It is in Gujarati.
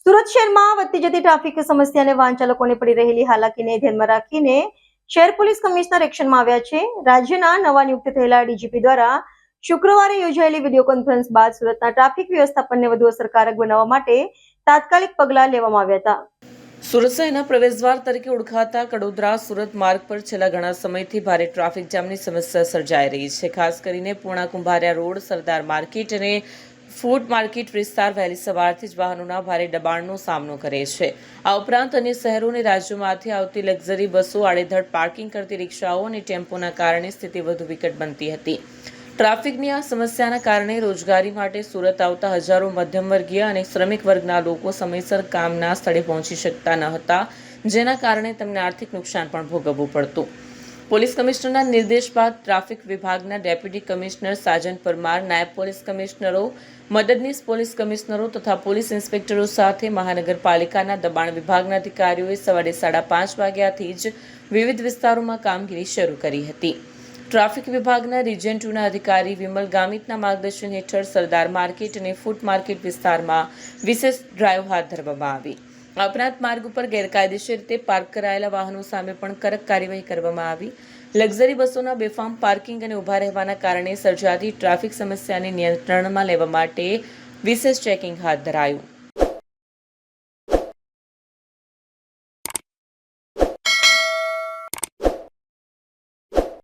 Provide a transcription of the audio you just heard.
સુરત શહેરમાં વધતી જતી ટ્રાફિક સમસ્યાને વાહન ચાલકોને પડી રહેલી હાલાકીને ધ્યાનમાં રાખીને શહેર પોલીસ કમિશનર એક્શનમાં આવ્યા છે. રાજ્યના નવા નિયુક્ત થયેલા ડીજીપી દ્વારા શુક્રવારે યોજાયેલી વિડીયો કોન્ફરન્સ બાદ સુરતના ટ્રાફિક વ્યવસ્થાપનને વધુ અસરકારક બનાવવા માટે તાત્કાલિક પગલાં લેવામાં આવ્યા હતા. સુરત શહેરના પ્રવેશદ્વાર તરીકે ઓળખાતા કડોદરા સુરત માર્ગ પર છેલ્લા ઘણા સમયથી ભારે ટ્રાફિક જામની સમસ્યા સર્જાઈ રહી છે. ખાસ કરીને પૂર્ણા કુંભારિયા રોડ, સરદાર માર્કેટ અને ફૂડ માર્કેટ વિસ્તાર વહેલી સવારથી જ વાહનોના ભારે દબાણનો સામનો કરે છે. આ ઉપરાંત અન્ય શહેરો અને રાજ્યોમાંથી આવતી લક્ઝરી બસો, આડેધડ પાર્કિંગ કરતી રિક્ષાઓ અને ટેમ્પોના કારણે સ્થિતિ વધુ વિકટ બનતી હતી. ટ્રાફિકની આ સમસ્યાના કારણે રોજગારી માટે સુરત આવતા હજારો મધ્યમવર્ગીય અને શ્રમિક વર્ગના લોકો સમયસર કામના સ્થળે પહોંચી શકતા ન હતા, જેના કારણે તેમને આર્થિક નુકસાન પણ ભોગવવું પડતું. પોલીસ કમિશનરના નિર્દેશ બાદ ટ્રાફિક વિભાગના ડેપ્યુટી કમિશનર સાજન પરમાર, નાયબ પોલીસ કમિશનરો, મદદનીશ પોલીસ કમિશનરો તથા પોલીસ ઇન્સ્પેક્ટરો સાથે મહાનગરપાલિકાના દબાણ વિભાગના અધિકારીઓએ સવારે 5:30 વાગ્યાથી જ વિવિધ વિસ્તારોમાં કામગીરી શરૂ કરી હતી. ટ્રાફિક વિભાગના રિજિયન 2ના અધિકારી વિમલ ગામિતના માર્ગદર્શન હેઠળ સરદાર માર્કેટ અને ફૂડ માર્કેટ વિસ્તારમાં વિશેષ ડ્રાઈવ હાથ ધરવામાં આવી. આ ઉપરાંત માર્ગ ઉપર ગેરકાયદેસર રીતે પાર્ક કરાયેલા વાહનો સામે પણ કડક કાર્યવાહી કરવામાં આવી. લક્ઝરી બસોના બેફામ પાર્કિંગ અને ઊભા રહેવાના કારણે સર્જાતી ટ્રાફિક સમસ્યાને નિયંત્રણમાં લેવા માટે વિશેષ ચેકિંગ હાથ ધરાયું.